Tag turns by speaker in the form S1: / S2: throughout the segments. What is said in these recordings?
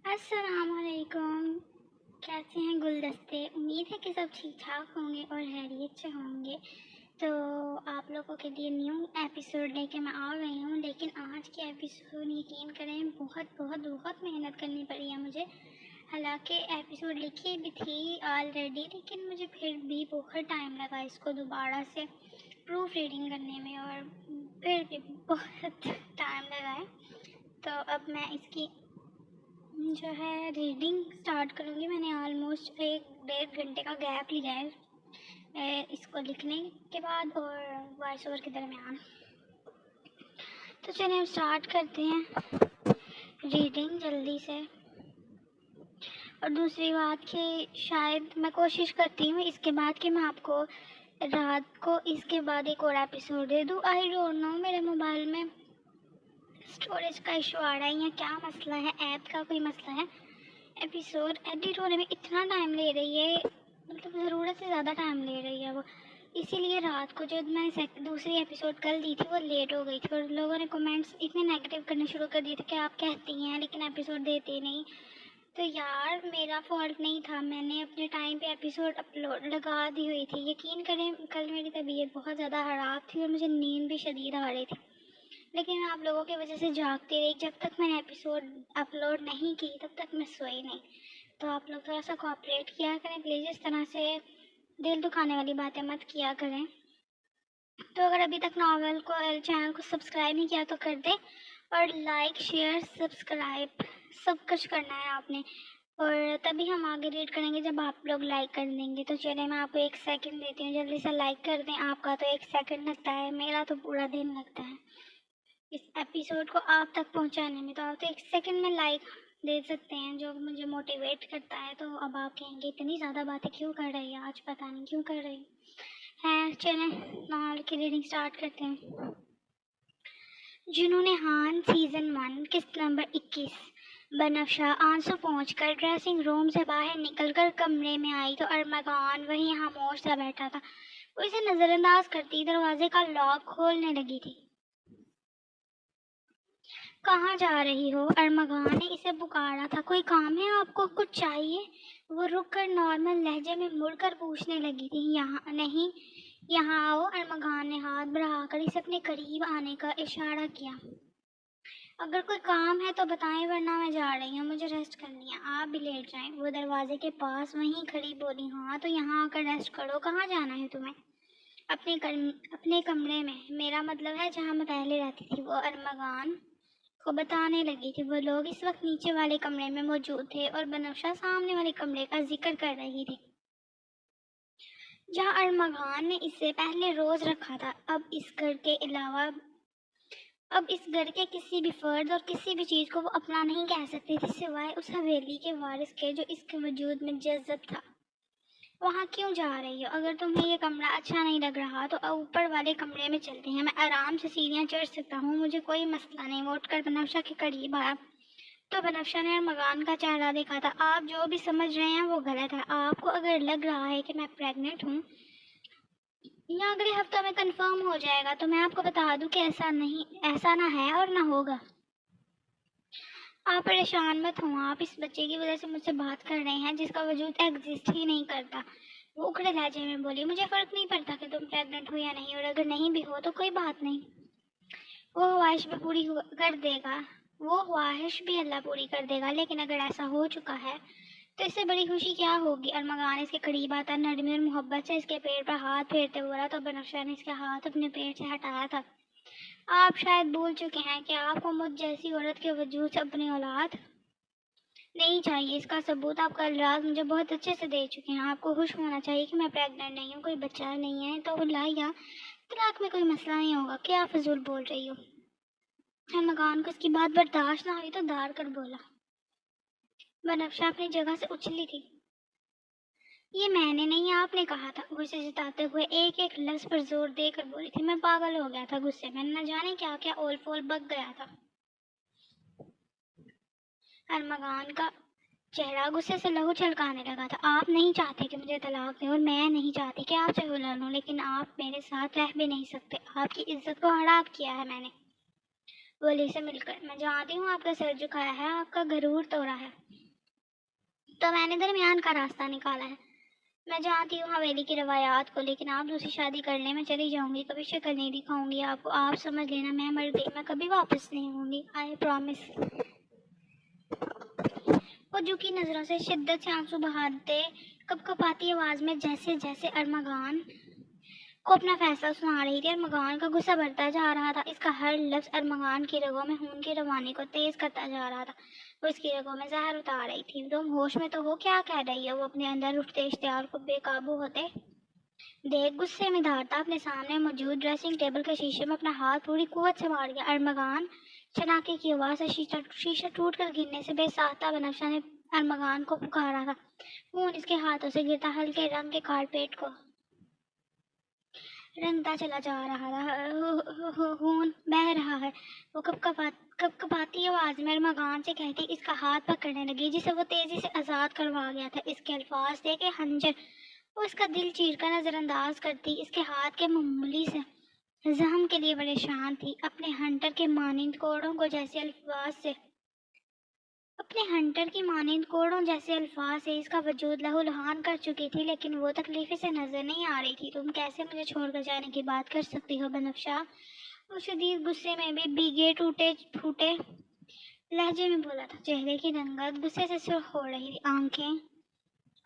S1: السلام علیکم. کیسے ہیں گلدستے؟ امید ہے کہ سب ٹھیک ٹھاک ہوں گے اور خیریت سے ہوں گے. تو آپ لوگوں کے لیے نیو ایپیسوڈ لے کے میں آ گئی ہوں، لیکن آج کے ایپیسوڈ یقین کریں بہت بہت بہت محنت کرنی پڑی ہے مجھے. حالانکہ ایپیسوڈ لکھی بھی تھی آلریڈی، لیکن مجھے پھر بھی بہت ٹائم لگا اس کو دوبارہ سے پروف ریڈنگ کرنے میں، اور پھر بھی بہت ٹائم لگا ہے. تو اب میں اس کی جو ہے ریڈنگ سٹارٹ کروں گی. میں نے آلموسٹ 1-1.5 گھنٹے کا گیپ لیا ہے اس کو لکھنے کے بعد اور وائس اوور کے درمیان. تو چلیں ہم سٹارٹ کرتے ہیں ریڈنگ جلدی سے. اور دوسری بات کہ شاید میں کوشش کرتی ہوں اس کے بعد کہ میں آپ کو رات کو اس کے بعد ایک اور ایپیسوڈ دے دوں. آئی ڈونٹ نو میرے موبائل میں اسٹوریج کا ایشو آ رہا ہے یا کیا مسئلہ ہے، ایپ کا کوئی مسئلہ ہے. ایپیسوڈ ایڈٹ ہونے میں اتنا ٹائم لے رہی ہے، مطلب ضرورت سے زیادہ ٹائم لے رہی ہے وہ. اسی لیے رات کو جب میں دوسری ایپیسوڈ کل دی تھی وہ لیٹ ہو گئی تھی، اور لوگوں نے کمنٹس اتنے نیگیٹو کرنے شروع کر دیے تھے کہ آپ کہتی ہیں لیکن ایپیسوڈ دیتے نہیں. تو یار میرا فالٹ نہیں تھا، میں نے اپنے ٹائم پہ ایپیسوڈ اپلوڈ لگا دی ہوئی تھی. یقین کریں کل میری طبیعت بہت زیادہ خراب تھی اور مجھے نیند بھی شدید آ رہی تھی، لیکن میں آپ لوگوں کی وجہ سے جاگتی رہی. جب تک میں نے ایپیسوڈ اپلوڈ نہیں کی تب تک میں سوئی نہیں. تو آپ لوگ تھوڑا سا کوآپریٹ کیا کریں پلیز، اس طرح سے دل دکھانے والی باتیں مت کیا کریں. تو اگر ابھی تک ناول کو چینل کو سبسکرائب نہیں کیا تو کر دیں، اور لائک شیئر سبسکرائب سب کچھ کرنا ہے آپ نے، اور تبھی ہم آگے ریڈ کریں گے جب آپ لوگ لائک کر دیں گے. تو چلیں میں آپ کو 1 سیکنڈ دیتی ہوں، جلدی سے لائک کر دیں. آپ کا تو 1 سیکنڈ لگتا ہے، میرا تو پورا دن لگتا ہے اس ایپیسوڈ کو آپ تک پہنچانے میں. تو آپ تو 1 سیکنڈ میں لائک دے سکتے ہیں جو مجھے موٹیویٹ کرتا ہے. تو اب آپ کہیں گے اتنی زیادہ باتیں کیوں کر رہی ہیں آج، پتہ نہیں کیوں کر رہی ہے. چلیں ناول کی ریڈنگ سٹارٹ کرتے ہیں. جنون ہان سیزن 1 قسط نمبر 21. بنفشہ آنسو پہنچ کر ڈریسنگ روم سے باہر نکل کر کمرے میں آئی تو ارمغان وہیں خاموش سا بیٹھا تھا. وہ اسے نظر انداز کرتی دروازے کا لاک کھولنے لگی تھی. کہاں جا رہی ہو؟ ارمغان نے اسے پکارا تھا. کوئی کام ہے آپ کو؟ کچھ چاہیے؟ وہ رک کر نارمل لہجے میں مڑ کر پوچھنے لگی تھی. یہاں نہیں، یہاں آؤ. ارمغان نے ہاتھ بڑھا کر اسے اپنے قریب آنے کا اشارہ کیا. اگر کوئی کام ہے تو بتائیں ورنہ میں جا رہی ہوں، مجھے ریسٹ کرنی ہے. آپ بھی لیٹ جائیں. وہ دروازے کے پاس وہیں کھڑی بولی. ہاں تو یہاں آ کر ریسٹ کرو. کہاں جانا ہے تمہیں؟ اپنے کمرے میں، میرا مطلب ہے جہاں میں پہلے رہتی تھی. وہ ارمغان کو بتانے لگی تھی. وہ لوگ اس وقت نیچے والے کمرے میں موجود تھے اور بنفشہ سامنے والے کمرے کا ذکر کر رہی تھی جہاں ارمغان نے اسے پہلے روز رکھا تھا. اب اس گھر کے کسی بھی فرد اور کسی بھی چیز کو وہ اپنا نہیں کہہ سکتی تھی سوائے اس حویلی کے وارث کے جو اس کے وجود میں جذب تھا. وہاں کیوں جا رہی ہو؟ اگر تمہیں یہ کمرہ اچھا نہیں لگ رہا تو اوپر والے کمرے میں چلتے ہیں، میں آرام سے سیڑھیاں چڑھ سکتا ہوں، مجھے کوئی مسئلہ نہیں. وہ اٹھ کر بنفشہ کے قریب آیا تو بنفشہ نے ارمغان کا چہرہ دیکھا تھا. آپ جو بھی سمجھ رہے ہیں وہ غلط ہے. آپ کو اگر لگ رہا ہے کہ میں پریگننٹ ہوں یا اگلے ہفتہ میں کنفرم ہو جائے گا تو میں آپ کو بتا دوں کہ ایسا نہ ہے اور نہ ہوگا. آپ پریشان مت ہوں. آپ اس بچے کی وجہ سے مجھ سے بات کر رہے ہیں جس کا وجود ایگزسٹ ہی نہیں کرتا. وہ اکھڑے لہجے میں بولی. مجھے فرق نہیں پڑتا کہ تم پریگننٹ ہو یا نہیں، اور اگر نہیں بھی ہو تو کوئی بات نہیں. وہ خواہش بھی پوری کر دے گا، وہ خواہش بھی اللہ پوری کر دے گا. لیکن اگر ایسا ہو چکا ہے تو اس سے بڑی خوشی کیا ہوگی؟ ارمغان اس کے قریب آتا نرمی اور محبت سے اس کے پیٹ پر ہاتھ پھیرتے ہوا تو بنفشہ نے اس کے ہاتھ اپنے پیٹ سے ہٹایا تھا. آپ شاید بھول چکے ہیں کہ آپ کو مجھ جیسی عورت کے وجود سے اپنی اولاد نہیں چاہیے. اس کا ثبوت آپ کل رات مجھے بہت اچھے سے دے چکے ہیں. آپ کو خوش ہونا چاہیے کہ میں پریگننٹ نہیں ہوں، کوئی بچہ نہیں ہے. تو اللہ یا طلاق میں کوئی مسئلہ نہیں ہوگا. کیا فضول بول رہی ہو؟ ارمغان کو اس کی بات برداشت نہ ہوئی تو دھاڑ کر بولا. بنفشہ اپنی جگہ سے اچھلی تھی. یہ میں نے نہیں، آپ نے کہا تھا. غصے جتاتے ہوئے ایک ایک لفظ پر زور دے کر بولی تھی. میں پاگل ہو گیا تھا غصے میں، نہ جانے کیا کیا اول فول بک گیا تھا. ارمغان کا چہرہ غصے سے لہو چھلکانے لگا تھا. آپ نہیں چاہتے کہ مجھے طلاق دیں اور میں نہیں چاہتی کہ آپ سے بلا لوں، لیکن آپ میرے ساتھ رہ بھی نہیں سکتے. آپ کی عزت کو خراب کیا ہے میں نے. ولی سے مل کر۔ میں جانتی ہوں آپ کا سر جھکایا ہے، آپ کا غرور توڑا ہے، تو میں نے درمیان کا راستہ نکالا ہے۔ میں جانتی ہوں حویلی کی روایات کو، لیکن آپ دوسری شادی کرنے میں چلی جاؤں گی، کبھی شکل نہیں دکھاؤں گی آپ کو۔ آپ سمجھ لینا میں مر گئی، میں کبھی واپس نہیں ہوں گی، آئی پرومس۔ وہ جھکی نظروں سے شدت سے آنسو بہاتے کپ کپاتی آواز میں جیسے ارمغان کو اپنا فیصلہ سنا رہی تھی۔ ارمغان کا غصہ بڑھتا جا رہا تھا، اس کا ہر لفظ ارمغان کی رگوں میں خون کی روانی کو تیز کرتا جا رہا تھا، وہ اس کی رگوں میں زہر اتار رہی تھی۔ تم ہوش میں تو ہو؟ کیا کہہ رہی ہے؟ وہ اپنے اندر اٹھتے اشتعال کو بے قابو ہوتے دیکھ غصے میں دھاڑتا اپنے سامنے موجود ڈریسنگ ٹیبل کے شیشے میں اپنا ہاتھ پوری قوت سے مار گیا۔ ارمغان! چناکے کی آواز سے شیشہ ٹوٹ کر گرنے سے بے ساختہ بنفشہ نے ارمغان کو پکارا تھا۔ خون اس کے ہاتھوں سے گرتا ہلکے رنگ کے کارپیٹ کو رنگتا چلا جا رہا تھا۔ خون بہہ رہا ہے، وہ کپ کپاتی آواز میں ارمغان سے کہتی اس کا ہاتھ پکڑنے لگی، جسے وہ تیزی سے آزاد کروا گیا تھا۔ اس کے الفاظ تھے کہ خنجر، وہ اس کا دل چیر کر نظر انداز کرتی، اس کے ہاتھ کے معمولی سے زخم کے لیے پریشان تھی، اپنے ہنٹر کی مانند کوڑوں جیسے الفاظ سے اس کا وجود لہو لہان کر چکی تھی، لیکن وہ تکلیف سے نظر نہیں آ رہی تھی۔ تم کیسے مجھے چھوڑ کر جانے کی بات کر سکتی ہو بنفشہ؟ وہ شدید غصے میں بھی بھیگے ٹوٹے پھوٹے لہجے میں بولا تھا، چہرے کی رنگت غصے سے سرخ ہو رہی تھی،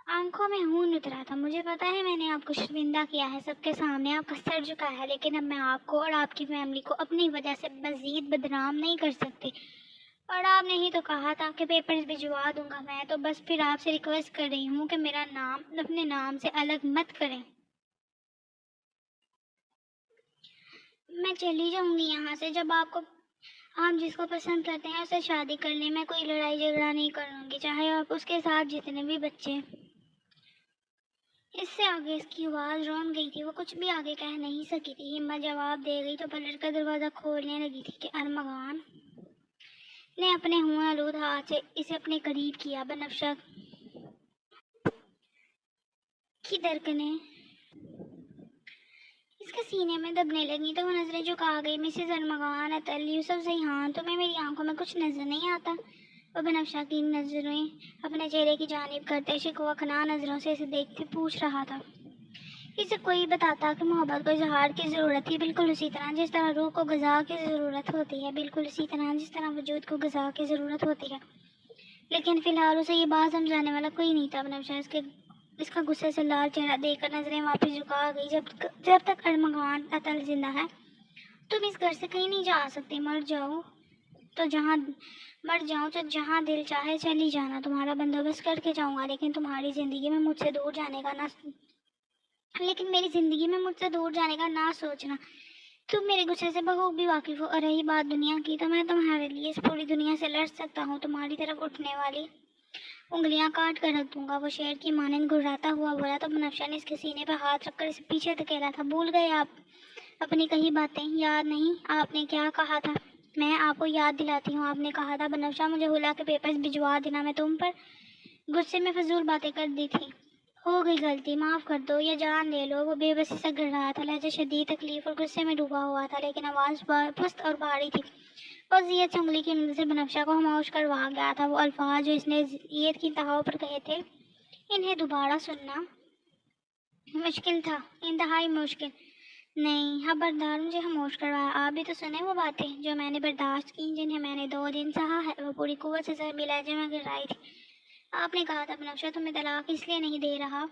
S1: آنکھوں میں خون اترا تھا۔ مجھے پتا ہے میں نے آپ کو شرمندہ کیا ہے، سب کے سامنے آپ کا سر جھکایا ہے، لیکن اب میں آپ کو اور آپ کی فیملی کو اپنی وجہ سے مزید بدنام نہیں کر سکتی۔ اور آپ نے ہی تو کہا تھا کہ پیپرز بھجوا دوں گا میں، تو بس پھر آپ سے ریکویسٹ کر رہی ہوں کہ میرا نام اپنے نام سے الگ مت کریں۔ میں چلی جاؤں گی یہاں سے جب آپ جس کو پسند کرتے ہیں اسے شادی کر لیں۔ میں کوئی لڑائی جھگڑا نہیں کروں گی، چاہے آپ اس کے ساتھ جتنے بھی بچے۔ اس سے آگے اس کی آواز رون گئی تھی، وہ کچھ بھی آگے کہہ نہیں سکی تھی۔ ہمت جواب دے گئی تو پلٹ کر دروازہ کھولنے لگی تھی کہ ارمغان نے اپنے خون آلود ہاتھ سے اسے اپنے قریب کیا۔ بنفشہ کی دھڑکنیں اس کے سینے میں دبنے لگی تو وہ نظریں جھکا گئی۔ مسز ارمغان اتل یوسف زیحان، تمہیں میری آنکھوں میں کچھ نظر نہیں آتا؟ وہ بنفشہ کی نظریں اپنے چہرے کی جانب کرتے شکوہ کناں نظروں سے اسے دیکھتے پوچھ رہا تھا۔ اسے کوئی بتاتا کہ محبت کو اظہار کی ضرورت تھی، بالکل اسی طرح جس طرح روح کو غذا کی ضرورت ہوتی ہے، بالکل اسی طرح جس طرح وجود کو غذا کی ضرورت ہوتی ہے، لیکن فی الحال اسے یہ بات سمجھانے والا کوئی نہیں تھا۔ بنفشہ اس کا غصے سے لال چہرہ دیکھ کر نظریں واپس جھکا گئی۔ جب تک ارمغان اتل زندہ ہے تم اس گھر سے کہیں نہیں جا سکتی، مر جاؤ تو جہاں دل چاہے چلی جانا، تمہارا بندوبست کر کے جاؤں گا، لیکن میری زندگی میں مجھ سے دور جانے کا نہ سوچنا۔ تم میرے غصے سے بخوبی واقف ہو، اور رہی بات دنیا کی، تو میں تمہارے لیے اس پوری دنیا سے لڑ سکتا ہوں، تمہاری طرف اٹھنے والی انگلیاں کاٹ کر رکھ دوں گا۔ وہ شیر کی مانند گھرراتا ہوا بولا تو بنفشہ نے اس کے سینے پر ہاتھ رکھ کر اسے پیچھے دھکیلا تھا۔ بھول گئے آپ اپنی کہی باتیں؟ یاد نہیں آپ نے کیا کہا تھا؟ میں آپ کو یاد دلاتی ہوں، آپ نے کہا تھا بنفشہ مجھے حلا کے پیپرز بھجوا دینا۔ میں تم پر غصے میں فضول باتیں کر دی تھی، ہو گئی غلطی، معاف کر دو یا جان لے لو۔ وہ بے بسی سے گر رہا تھا، لہجہ شدید تکلیف اور غصے میں ڈوبا ہوا تھا، لیکن آواز پست اور بھاری تھی۔ وہ اذیت سے انگلی کی مدد سے بنفشہ کو خاموش کروا گیا تھا۔ وہ الفاظ جو اس نے اذیت کی انتہا پر کہے تھے، انہیں دوبارہ سننا مشکل تھا، انتہائی مشکل۔ نہیں، خبردار مجھے خاموش کروایا۔ آپ بھی تو سنیں وہ باتیں جو میں نے برداشت کی، جنہیں میں نے 2 دن سہا ہے۔ وہ پوری قوت سے سہمی لہجے میں گر رہی تھی۔ آپ نے کہا تھا بنفشہ تمہیں طلاق اس لیے نہیں دے رہا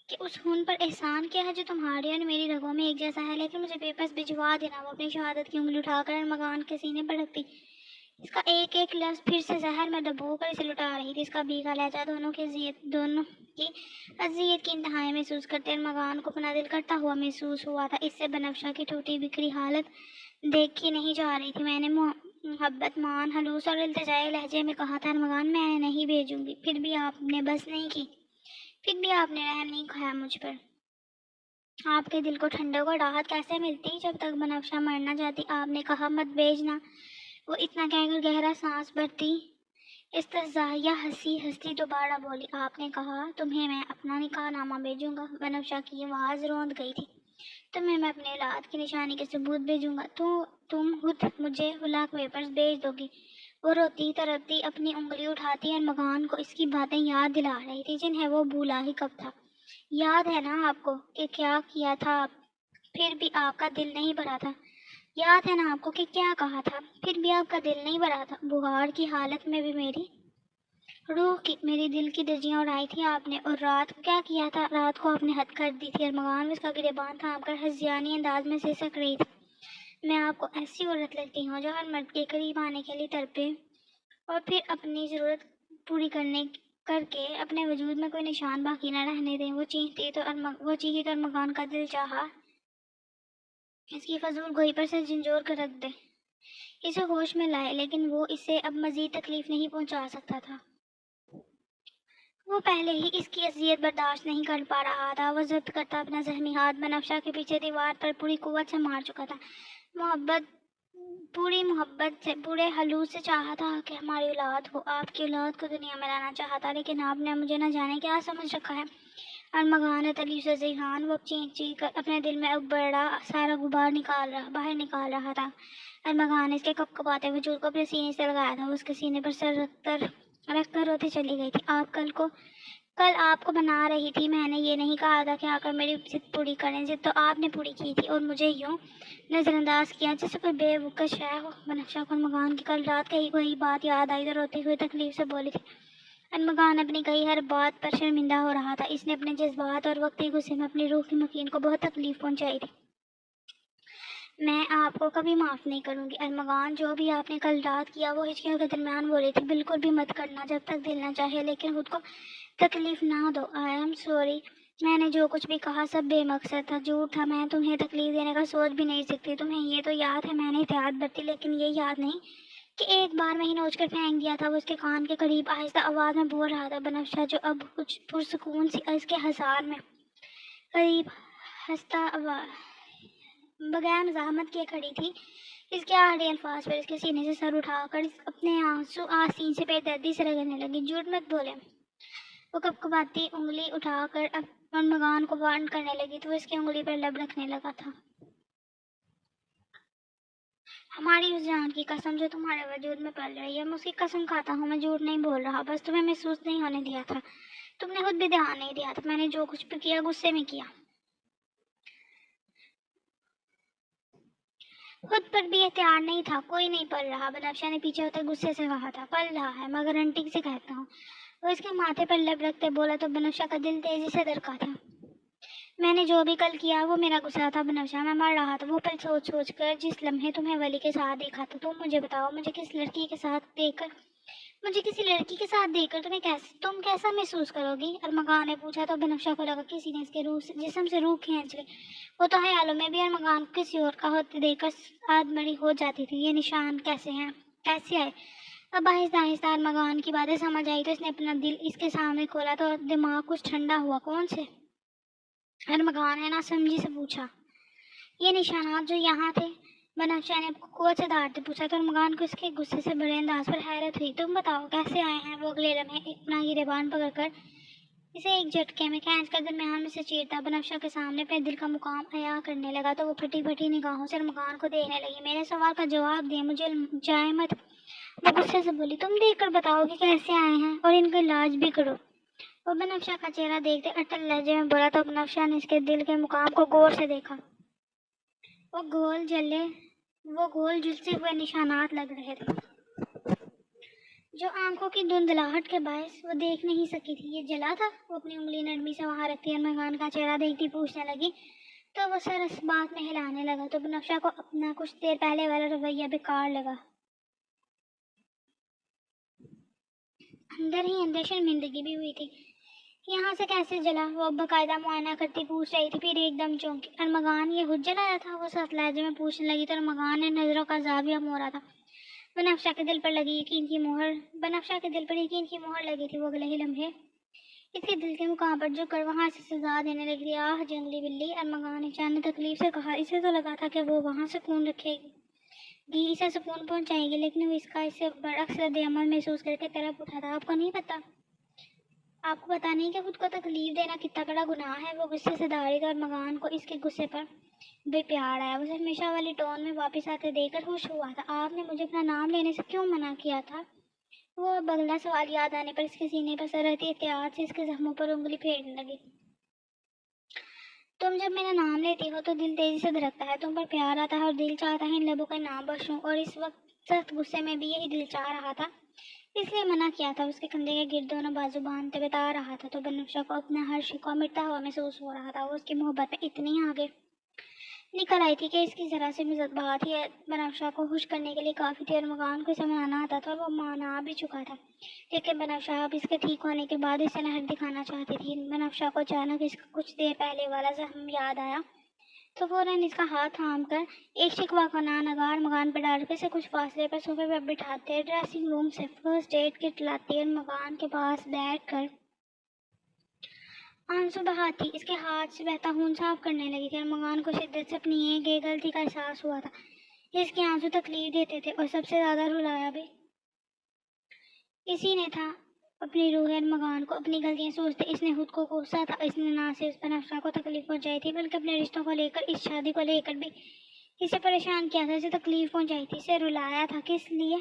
S1: کہ اس خون پر احسان کیا ہے جو تمہاری اور میری رگوں میں ایک جیسا ہے، لیکن مجھے پیپرز بھجوا دینا۔ وہ اپنی شہادت کی انگلی اٹھا کر ارمغان کے سینے پر رکھتی، اس کا ایک ایک لفظ پھر سے زہر میں ڈبو کر اسے لٹا رہی تھی۔ اس کا بھیگا لہجہ دونوں کی اذیت کی انتہائی محسوس کرتے ارمغان کو اپنا دل کرتا ہوا محسوس ہوا تھا۔ اس سے بنفشہ کی ٹوٹی بکھری حالت دیکھی نہیں جا رہی تھی۔ میں نے محبت مان خلوص اور التجائی لہجے میں کہا تھا ارمغان میں نہیں بھیجوں گی، پھر بھی آپ نے بس نہیں کی، پھر بھی آپ نے رحم نہیں کھایا مجھ پر۔ آپ کے دل کو ٹھنڈک اور راحت کیسے ملتی جب تک بنفشہ مر نہ جاتی؟ آپ نے کہا مت بھیجنا۔ وہ اتنا کہہ کر گہرا سانس بھرتی استہزائیہ ہنستی دوبارہ بولی، آپ نے کہا تمہیں میں اپنا نکاح نامہ بھیجوں گا۔ بنفشہ کی آواز روند گئی تھی، تمہیں میں اپنے اولاد کی نشانی کے ثبوت بھیجوں گا تو تم خود مجھے ہلاک پیپرز بھیج دو گی۔ وہ روتی تڑپتی اپنی انگلی اٹھاتی ارمغان کو اس کی باتیں یاد دلا رہی تھی جنہیں وہ بھولا ہی کب تھا۔ یاد ہے نا آپ کو کہ کیا کیا تھا آپ، پھر بھی آپ کا دل نہیں بھرا تھا؟ یاد ہے نا آپ کو کہ کیا کہا تھا، پھر بھی آپ کا دل نہیں بھرا تھا؟ بخار کی حالت میں بھی میری روح کی، میری دل کی دھجیاں اڑائی تھی آپ نے، اور رات کو کیا کیا تھا؟ رات کو آپ نے حد کر دی تھی۔ ارمغان اس کا گریبان تھام کر ہذیانی انداز میں سسک رہی تھی۔ میں آپ کو ایسی عورت لگتی ہوں جو ہر مرد کے قریب آنے کے لیے تڑپے اور پھر اپنی ضرورت پوری کر کے اپنے وجود میں کوئی نشان باقی نہ رہنے دیں۔ وہ چیخی تو ارمغان کا دل چاہا اس کی فضول گوئی پر سے جھنجھوڑ کر رکھ دے، اسے ہوش میں لائے، لیکن وہ اسے اب مزید تکلیف نہیں پہنچا سکتا تھا۔ وہ پہلے ہی اس کی اذیت برداشت نہیں کر پا رہا تھا۔ وہ ضبط کرتا اپنا زخمی ہاتھ بنفشہ کے پیچھے دیوار پر پوری قوت سے مار چکا تھا۔ پوری محبت سے، پورے خلوص سے چاہا تھا کہ ہماری اولاد ہو، آپ کی اولاد کو دنیا میں لانا چاہا تھا، لیکن آپ نے مجھے نہ جانے کیا سمجھ رکھا ہے۔ ارمغان نے تکلیف سے ذہان، وہ چیخ چیخ کر اپنے دل میں اب بڑا سارا غبار باہر نکال رہا تھا۔ ارمغان نے اس کے کپکپاتے وجود کو اپنے سینے سے لگایا تھا۔ وہ اس کے سینے پر سر رکھ کر روتی چلی گئی تھی۔ کل آپ کو منا رہی تھی، میں نے یہ نہیں کہا تھا کہ آ کر میری ضد پوری کریں۔ ضد تو آپ نے پوری کی تھی اور مجھے یوں نظر انداز کیا جیسے کوئی بے وقت شے ہو۔ بنفشہ کو ارمغان کی کل رات کہی کوئی بات یاد آئی تو روتی ہوئی تکلیف سے بولی تھی۔ ارمغان اپنی کہی ہر بات پر شرمندہ ہو رہا تھا۔ اس نے اپنے جذبات اور وقتی غصے میں اپنی روح کی مکین کو بہت تکلیف پہنچائی تھی۔ میں آپ کو کبھی معاف نہیں کروں گی ارمغان، جو بھی آپ نے کل رات کیا وہ ہچکیوں کے درمیان بولی تھی۔ بالکل بھی مت کرنا جب تک دل نہ چاہے، لیکن خود کو تکلیف نہ دو۔ آئی ایم سوری، میں نے جو کچھ بھی کہا سب بے مقصد تھا، جھوٹ تھا۔ میں تمہیں تکلیف دینے کا سوچ بھی نہیں سکتی۔ تمہیں یہ تو یاد ہے میں نے احتیاط برتی، لیکن یہ یاد نہیں کہ ایک بار میں ہی نوچ کر پھینک دیا تھا۔ وہ اس کے کان کے قریب آہستہ آواز میں بول رہا تھا۔ بنفشہ جو اب کچھ پرسکون سی اس کے ہزار میں قریب ہنستا بغیر مزاحمت کیے کھڑی تھی، اس کے آخری الفاظ پر اس کے سینے سے سر اٹھا کر اپنے آنسو آستین سے بے دردی سے رگڑنے لگی۔ جھوٹ مت بولے۔ وہ کپکپاتی انگلی اٹھا کر ارمغان کو وارن کرنے لگی تو وہ اس کی انگلی پر لب رکھنے لگا تھا۔ ہماری اس جان کی قسم جو تمہارے وجود میں پل رہی ہے، میں اس کی قسم کھاتا ہوں، میں جھوٹ نہیں بول رہا، بس تمہیں محسوس نہیں ہونے دیا تھا۔ تم نے خود بھی دھیان نہیں دیا تھا۔ میں نے جو کچھ بھی کیا غصے میں کیا۔ خود پر بھی اختیار نہیں تھا۔ کوئی نہیں پل رہا، بنفشہ نے پیچھے ہوتے غصے سے کہا تھا۔ پل رہا ہے، میں گارنٹی سے کہتا ہوں۔ وہ اس کے ماتھے پر لب رکھتے بولا تو بنفشہ کا دل تیزی سے دھڑکا تھا۔ میں نے جو بھی کل کیا وہ میرا غصہ تھا بنفشہ، میں مر رہا تھا وہ پل سوچ سوچ کر جس لمحے تمہیں ولی کے ساتھ دیکھا تھا۔ تم مجھے بتاؤ، مجھے کسی لڑکی کے ساتھ دیکھ کر تم کیسا محسوس کرو گی؟ ارمغان نے پوچھا تو بنفشہ کو لگا کسی نے اس کے جسم سے روح کھینچ لی۔ وہ تو خیالوں میں بھی ارمغان کو کسی اور کا ہوتے دیکھ کر آدمڑی ہو جاتی تھی۔ یہ نشان کیسے آئے؟ اب آہستہ آہستہ ارمغان کی باتیں سمجھ آئی تو اس نے اپنا دل اس کے سامنے کھولا تو دماغ کچھ ٹھنڈا ہوا۔ کون سے ارمغان نے ناسمجھی سے پوچھا۔ یہ نشانات جو یہاں تھے، بنفشہ نے قوت سے دھاڑتے پوچھا تو ارمغان کو اس کے غصے سے بڑے انداز پر حیرت ہوئی۔ تم بتاؤ کیسے آئے ہیں؟ وہ اگلے لمحے اپنا گریبان پکڑ کر اسے ایک جھٹکے میں کھینچ کر درمیان میں سے چیرتا بنفشہ کے سامنے اپنے دل کا مقام عیاں کرنے لگا تو وہ پھٹی پھٹی نگاہوں سے ارمغان کو دیکھنے لگی۔ میرے سوال کا جواب دیں، مجھے جائے مت۔ وہ غصے سے بولی۔ تم دیکھ کر بتاؤ کہ کیسے آئے ہیں اور ان کا علاج بھی کرو۔ وہ بنفشہ کا چہرہ دیکھتے اٹل لہجے میں بولا تو بنفشہ نے اس کے دل کے مقام کو غور سے دیکھا۔ وہ گول جلسے ہوئے نشانات لگ رہے تھے جو آنکھوں کی دھندلاہٹ کے باعث وہ دیکھ نہیں سکی تھی۔ یہ جلا تھا؟ وہ اپنی انگلی نرمی سے وہاں رکھتی ارمغان کا چہرہ دیکھتی پوچھنے لگی تو وہ سر اس بات میں ہلانے لگا تو بنفشہ کو اپنا کچھ دیر پہلے والا رویہ بیکار لگا۔ اندر ہی اندر شرمندگی بھی ہوئی تھی۔ یہاں سے کیسے جلا؟ وہ باقاعدہ معائنہ کرتی پوچھ رہی تھی، پھر ایک دم چونکی۔ ارمغان یہ خود جلایا تھا؟ وہ سخت لہجے میں پوچھنے لگی تو ارمغان نے نظروں کا زاویہ موڑا تھا۔ بنفشہ کے دل پر یقین کی مہر لگی تھی۔ وہ اگلے ہی لمحے اس کے دل کے مقام پر جھک کر وہاں سے سزا دینے لگی تھی۔ آہ جنگلی بلی، ارمغان نے چند تکلیف سے کہا۔ اسے تو لگا تھا کہ وہ وہاں سکون رکھے گی، اسے سکون پہنچائے گی، لیکن وہ اس کا اس سے برعکس رد عمل محسوس کر کے تڑپ اٹھا تھا۔ آپ کو نہیں پتا آپ کو پتہ نہیں کہ خود کو تکلیف دینا کتنا بڑا گناہ ہے۔ وہ غصے سے داڑھی اور ارمغان کو اس کے غصے پر بے پیار آیا۔ اسے ہمیشہ والی ٹون میں واپس آتے دیکھ کر خوش ہوا تھا۔ آپ نے مجھے اپنا نام لینے سے کیوں منع کیا تھا؟ وہ اگلا سوال یاد آنے پر اس کے سینے پر سر رہتی احتیاط سے اس کے زخموں پر انگلی پھیرنے لگی۔ تم جب میرا نام لیتی ہو تو دل تیزی سے دھڑکتا ہے، تم پر پیار آتا ہے اور دل چاہتا ہے ان لبوں کا نام بخشوں، اور اس وقت سخت غصے میں بھی یہی دل چاہ رہا تھا، اس لیے منع کیا تھا۔ اس کے کندھے کے گرد دونوں بازو باندھتے بتا رہا تھا تو بنفشہ کو اپنا ہر شکوہ مٹتا ہوا محسوس ہو رہا تھا۔ وہ اس کی محبت میں اتنی آگے نکل آئی تھی کہ اس کی ذرا سی بات ہی بنفشہ کو خوش کرنے کے لیے کافی تھی۔ ارمغان کو اسے منانا آتا تھا اور وہ منا بھی چکا تھا، لیکن بنفشہ اب اس کے ٹھیک ہونے کے بعد اسے نہر دکھانا چاہتی تھی۔ بنفشہ کو اچانک اس کا کچھ دیر پہلے والا زخم یاد آیا تو فوراً اس کا ہاتھ تھام کر ایک شکوہ کا نگار ارمغان پر ڈال کر اسے کچھ فاصلے پر صوفے پر بٹھاتے ڈریسنگ روم سے فرسٹ ایڈ کٹ لاتی ارمغان کے پاس بیٹھ کر آنسو بہاتی اس کے ہاتھ سے بہتا خون صاف کرنے لگی تھی۔ ارمغان کو شدت سے اپنی ایک غلطی کا احساس ہوا تھا۔ اس کے آنسو تکلیف دیتے تھے اور سب سے زیادہ رلایا بھی اسی نے تھا۔ اپنی روح ارمغان کو اپنی غلطیاں سوچتے اس نے خود کو کوسا تھا۔ اس نے نہ صرف بنفشہ کو تکلیف پہنچائی تھی بلکہ اپنے رشتوں کو لے کر، اس شادی کو لے کر بھی اسے پریشان کیا تھا، اسے تکلیف پہنچائی تھی، اسے رلایا تھا۔ کس لیے؟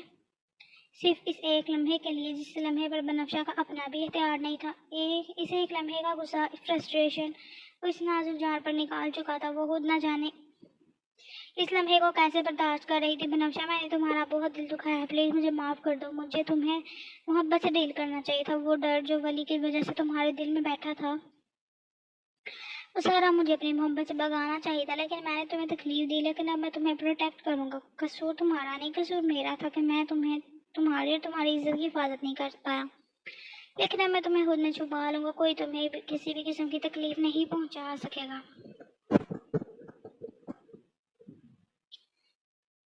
S1: صرف اس ایک لمحے کے لیے جس لمحے پر بنفشہ کا اپنا بھی اختیار نہیں تھا۔ اس ایک لمحے کا غصہ، فرسٹریشن وہ اس نازک جان پر نکال چکا تھا۔ وہ خود نہ جانے اس لمحے کو کیسے برداشت کر رہی تھی۔ بنفشہ، میں نے تمہارا بہت دل دکھایا ہے، پلیز مجھے معاف کر دو۔ مجھے تمہیں محبت سے ڈیل کرنا چاہیے تھا۔ وہ ڈر جو ولی کی وجہ سے تمہارے دل میں بیٹھا تھا وہ سارا مجھے اپنی محبت سے بھگانا چاہیے تھا، لیکن میں نے تمہیں تکلیف دی، لیکن اب میں تمہیں پروٹیکٹ کروں گا۔ قصور تمہارا نہیں، قصور میرا تھا کہ میں تمہاری اور تمہاری عزت کی حفاظت نہیں کر پایا، لیکن اب میں تمہیں خود میں چھپا لوں گا، کوئی تمہیں کسی بھی قسم کی تکلیف نہیں پہنچا سکے گا۔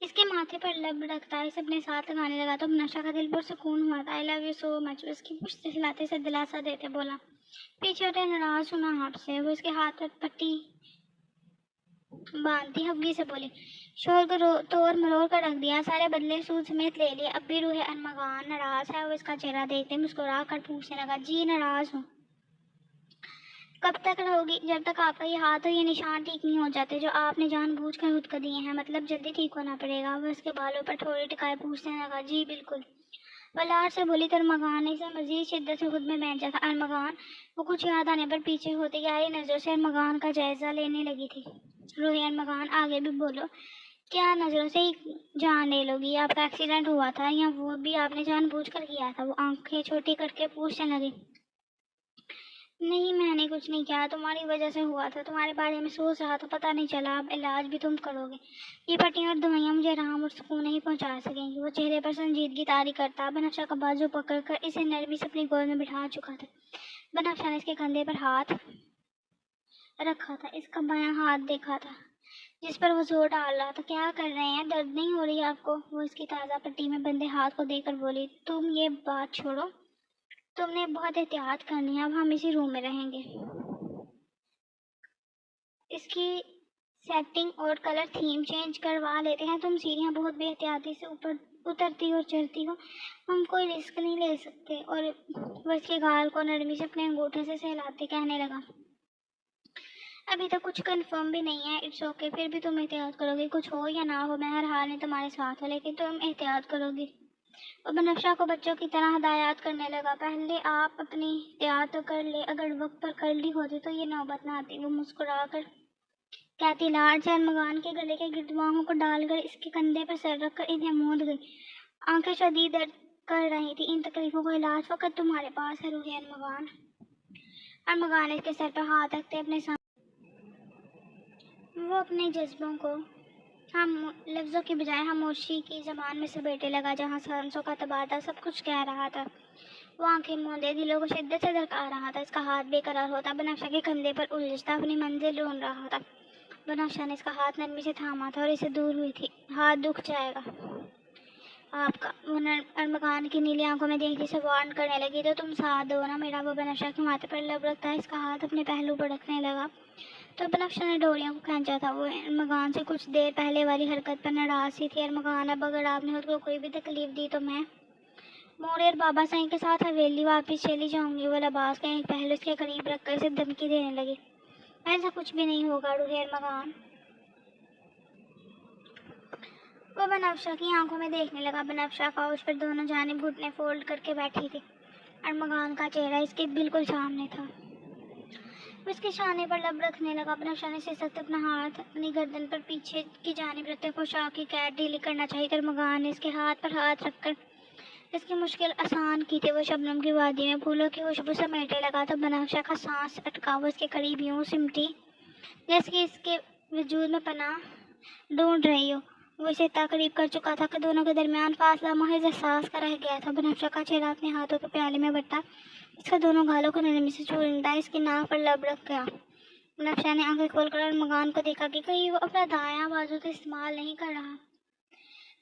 S1: اس کے ماتھے پر لب رکھتا اسے اپنے ساتھ لگانے لگا تو بنفشہ کا دل پرسکون ہوا تھا۔ I love you so much، اس کی پشت سے ہلاتے سے دلاسا دیتے بولا۔ پیچھے ہٹے، ناراض ہونا آپ سے۔ وہ اس کے ہاتھ پر پٹی باندھتی خفگی سے بولی۔ شوہر کو توڑ مروڑ کر رکھ دیا، سارے بدلے سود سمیت لے لیے، اب بھی روح ارمغان ناراض ہے؟ وہ اس کا چہرہ دیکھتے مسکرا کر پوچھنے لگا۔ جی ناراض ہوں۔ کب تک رہوگی؟ جب تک آپ کا یہ ہاتھ اور یہ نشان ٹھیک نہیں ہو جاتے جو آپ نے جان بوجھ کر خود کو دیے ہیں، مطلب جلدی ٹھیک ہونا پڑے گا۔ وہ اس کے بالوں پر تھوڑی ٹکائے پوچھنے لگا۔ جی بالکل، وہ لاڈ سے بولی تو ارمغان نے اسے مزید شدت سے خود میں بھینچا تھا۔ ارمغان، وہ کچھ یاد آنے پر پیچھے ہوتی گہری نظروں سے ارمغان کا جائزہ لینے لگی تھی۔ روح ارمغان، آگے بھی بولو، کیا نظروں سے ہی جان لے لوگی؟ آپ کا ایکسیڈنٹ ہوا تھا یا وہ بھی آپ نے جان بوجھ کر کیا تھا؟ وہ آنکھیں چھوٹی کر کے پوچھنے لگی۔ نہیں، میں نے کچھ نہیں کیا، تمہاری وجہ سے ہوا تھا، تمہارے بارے میں سوچ رہا تھا، پتہ نہیں چلا، اب علاج بھی تم کرو گے، یہ پٹیاں اور دوائیاں مجھے آرام اور سکون نہیں پہنچا سکیں گی۔ وہ چہرے پر سنجیدگی طاری کرتا بنفشہ کا بازو پکڑ کر اسے نرمی سے اپنی گود میں بٹھا چکا تھا۔ بنفشہ نے اس کے کندھے پر ہاتھ رکھا تھا، اس کا بایاں ہاتھ دیکھا تھا جس پر وہ زور ڈال رہا تھا۔ کیا کر رہے ہیں؟ درد نہیں ہو رہی آپ کو؟ وہ اس کی تازہ پٹی میں بندھے ہاتھ کو دیکھ کر بولی۔ تم یہ بات چھوڑو، تم نے بہت احتیاط کرنی ہے، اب ہم اسی روم میں رہیں گے۔ اس کی سیٹنگ اور کلر تھیم چینج کروا لیتے ہیں، تم سیڑھیاں بہت بے احتیاطی سے اوپر اترتی اور چڑھتی ہو، ہم کوئی رسک نہیں لے سکتے۔ اور وہ اس کے گال کو نرمی سے اپنے انگوٹھے سے سہلاتے کہنے لگا۔ ابھی تک کچھ کنفرم بھی نہیں ہے، اٹس اوکے، پھر بھی تم احتیاط کرو گی، کچھ ہو یا نہ ہو میں ہر حال میں تمہارے ساتھ ہوں، لیکن تم احتیاط کرو گی۔ وہ بنفشہ کو بچوں کی طرح ہدایات کرنے لگا۔ پہلے آپ اپنی احتیاط تو کر لے، اگر وقت پر کر لی ہوتی تو یہ نوبت نہ آتی۔ وہ مسکرا کر کہتی لاڈ سے ارمغان کے گلے کے گرد باہوں کو ڈال کر اس کے کندھے پر سر رکھ کر انہیں مود گئی۔ آنکھیں شدید درد کر رہی تھی۔ ان تکلیفوں کا علاج فقط تمہارے پاس ہے روح ارمغان۔ ارمغان نے اس کے سر پر ہاتھ رکھتے اپنے سامنے وہ اپنے جذبوں کو ہم لفظوں کی بجائے خاموشی کی زبان میں سمیٹنے لگا جہاں سانسوں کا تبادلہ سب کچھ کہہ رہا تھا۔ وہ آنکھیں موندے دلوں کو شدت سے دھڑکا رہا تھا، اس کا ہاتھ بے قرار ہوتا بنفشہ کے کندھے پر الجھتا اپنی منزل ڈھونڈ رہا تھا۔ بنفشہ نے اس کا ہاتھ نرمی سے تھاما تھا اور اسے دور ہوئی تھی۔ ہاتھ دکھ جائے گا آپ کا، وہ ارمغان کی نیلی آنکھوں میں دیکھتی سے وارن کرنے لگی۔ تو تم ساتھ دو نا میرا۔ وہ بنفشہ کے ماتھے پر لب رکھتا اس کا ہاتھ اپنے پہلو پر رکھنے لگا تو بنفشہ نے ڈوریوں کو کھینچا تھا۔ وہ ارمغان سے کچھ دیر پہلے والی حرکت پر ناراض سی تھی۔ ارمغان، اب اگر آپ نے خود کو کوئی بھی تکلیف دی تو میں موری اور بابا سائیں کے ساتھ حویلی واپس چلی جاؤں گی، وہ لباس کا ایک پہلو اس کے قریب رکھ کر اسے دھمکی دینے لگی۔ ایسا کچھ بھی نہیں ہوگا روحیر مغان۔ وہ بنفشہ کی آنکھوں میں دیکھنے لگا۔ بنفشہ کاؤچ پر دونوں جانب گھٹنے فولڈ کر کے بیٹھی تھی، ارمغان کا چہرہ اس کے بالکل سامنے تھا۔ وہ اس کے شانے پر لب رکھنے لگا۔ بنفشہ نے سست اپنا ہاتھ اپنی گردن پر پیچھے کی جانب رکھتے پوشاک کی قید ڈھیلی کرنا چاہی تو ارمغان نے اس کے ہاتھ پر ہاتھ رکھ کر اس کی مشکل آسان کی تھی۔ وہ شبنم کی وادی میں پھولوں کی خوشبو سمیٹنے لگا تو بنفشہ کا سانس اٹکا۔ وہ اس کے قریب یوں سمٹی جیسے کہ اس کے وجود میں پناہ ڈھونڈ رہی ہو۔ وہ اسے اتنا قریب کر چکا تھا کہ دونوں کے درمیان فاصلہ محض احساس کا رہ گیا تھا۔ بنفشہ کا چہرہ اپنے ہاتھوں کے پیالے میں بٹا، اس کا دونوں گالوں کو نرمی سے چومتا اس کی ناک پر لب رکھ گیا۔ بنفشہ نے آنکھیں کھول کر ارمغان کو دیکھا کہ کہیں وہ اپنا دایاں بازو تو استعمال نہیں کر رہا۔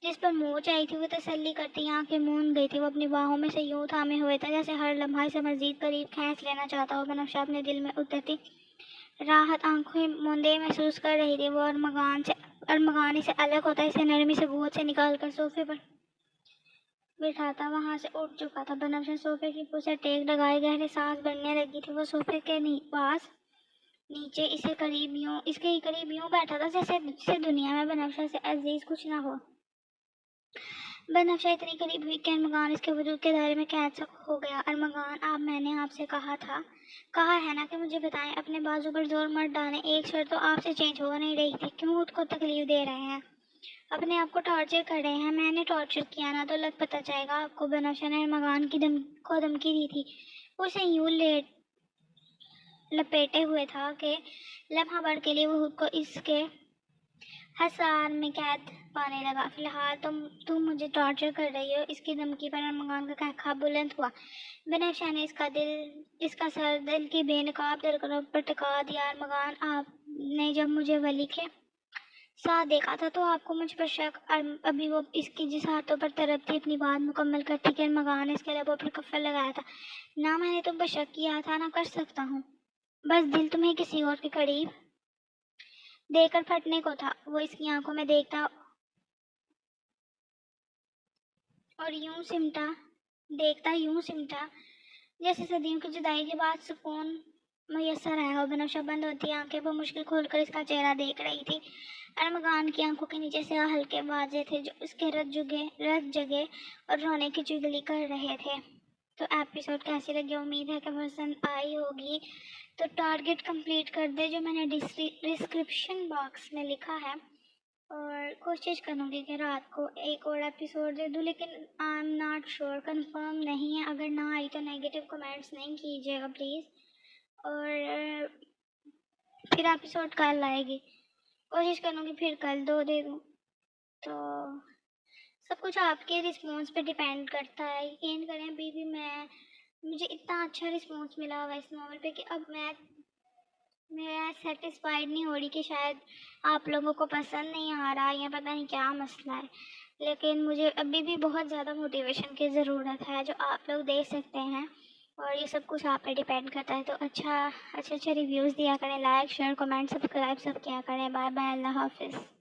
S1: جس پر موچ آئی تھی وہ تسلی کرتی آنکھیں موند گئی تھی۔ وہ اپنی باہوں میں سے یوں تھامے ہوئے تھا جیسے ہر لمحہ اسے مزید قریب کھینچ لینا چاہتا ہو۔ بنفشہ اپنے دل میں اترتی راحت آنکھیں موندے محسوس کر رہی تھی۔ وہ ارمغان اسے الگ ہوتا اسے نرمی سے گود سے نکال کر صوفے پر بٹھاتا وہاں سے اٹھ چکا تھا۔ بنفشہ صوفے کی پشت ٹیک لگائے گہری سانس بھرنے لگی تھی۔ وہ صوفے کے پاس نیچے اس کے قریب یوں بیٹھا تھا جیسے اسے دنیا میں بنفشہ سے عزیز کچھ نہ ہو۔ بنفشہ اتنی قریب ہوئی کہ ارمغان اس کے وجود کے دائرے میں قید ہو گیا۔ ارمغان، میں نے آپ سے کہا ہے نا کہ مجھے بتائیں، اپنے بازو پر زور مت ڈالیں، ایک شرط تو آپ سے چینج ہو نہیں رہی تھی، کیوں خود کو تکلیف دے رہے ہیں، اپنے آپ کو ٹارچر کر رہے ہیں؟ میں نے ٹارچر کیا نا تو لگ پتہ جائے گا آپ کو۔ بنفشہ نے ارمغان کو دھمکی دی تھی۔ وہ اسے یوں لپیٹے ہوئے تھا کہ لمحہ بھر کے لیے وہ خود کو اس کے حصار میں قید پانے لگا۔ فی الحال تم مجھے ٹارچر کر رہی ہو، اس کی دھمکی پر ارمغان کا قہقہا بلند ہوا۔ بنفشہ نے اس کا سر دل کی بے نقاب دھڑکنوں پر ٹکا دیا۔ ارمغان، آپ نے جب مجھے ولی کے ساتھ دیکھا تھا تو آپ کو مجھ پر شک؟ ابھی وہ اس کی جس ہاتھوں پر تڑپتی اپنی بات مکمل کرتی کہ ارمغان نے اس کے لبوں پر کفل لگایا تھا۔ نہ میں نے تم پر شک کیا تھا، نہ کر سکتا ہوں، بس دل تمہیں کسی اور کے قریب دیکھ کر پھٹنے کو تھا۔ وہ اس کی آنکھوں میں دیکھتا یوں سمٹا جیسے صدیوں کی جدائی کے بعد سکون میسر آیا ہو۔ بنفشہ بند ہوتی آنکھیں وہ مشکل کھول کر اس کا چہرہ دیکھ رہی تھی۔ ارمغان کی آنکھوں کے نیچے سیاہ ہلکے واضح تھے جو اس کے رت جگے اور رونے کی چغلی کر رہے تھے۔ تو ایپیسوڈ کیسی لگی؟ امید ہے کہ پسند آئی ہوگی۔ تو ٹارگٹ کمپلیٹ کر دے جو میں نے ڈسکرپشن باکس میں لکھا ہے، اور کوشش کروں گی کہ رات کو ایک اور ایپیسوڈ دے دوں، لیکن I am not sure, confirm نہیں ہے۔ اگر نہ آئی تو نیگیٹو کمنٹس نہیں کیجیے گا پلیز، اور پھر ایپیسوڈ کل آئے گی، کوشش کروں گی پھر کل 2 دے دوں۔ تو سب کچھ آپ کے رسپانس پہ ڈیپینڈ کرتا ہے۔ یقین کریں ابھی بھی مجھے اتنا اچھا رسپانس ملا ہوا اس ناول پہ کہ اب میں سیٹسفائیڈ نہیں ہو رہی کہ شاید آپ لوگوں کو پسند نہیں آ رہا یا پتہ نہیں کیا مسئلہ ہے، لیکن مجھے ابھی بھی بہت زیادہ موٹیویشن کی ضرورت ہے جو آپ لوگ دے سکتے ہیں، اور یہ سب کچھ آپ پہ ڈیپینڈ کرتا ہے۔ تو اچھا ریویوز دیا کریں، لائک شیئر کمنٹ سبسکرائب سب کیا کریں۔ بائے بائے، اللہ حافظ۔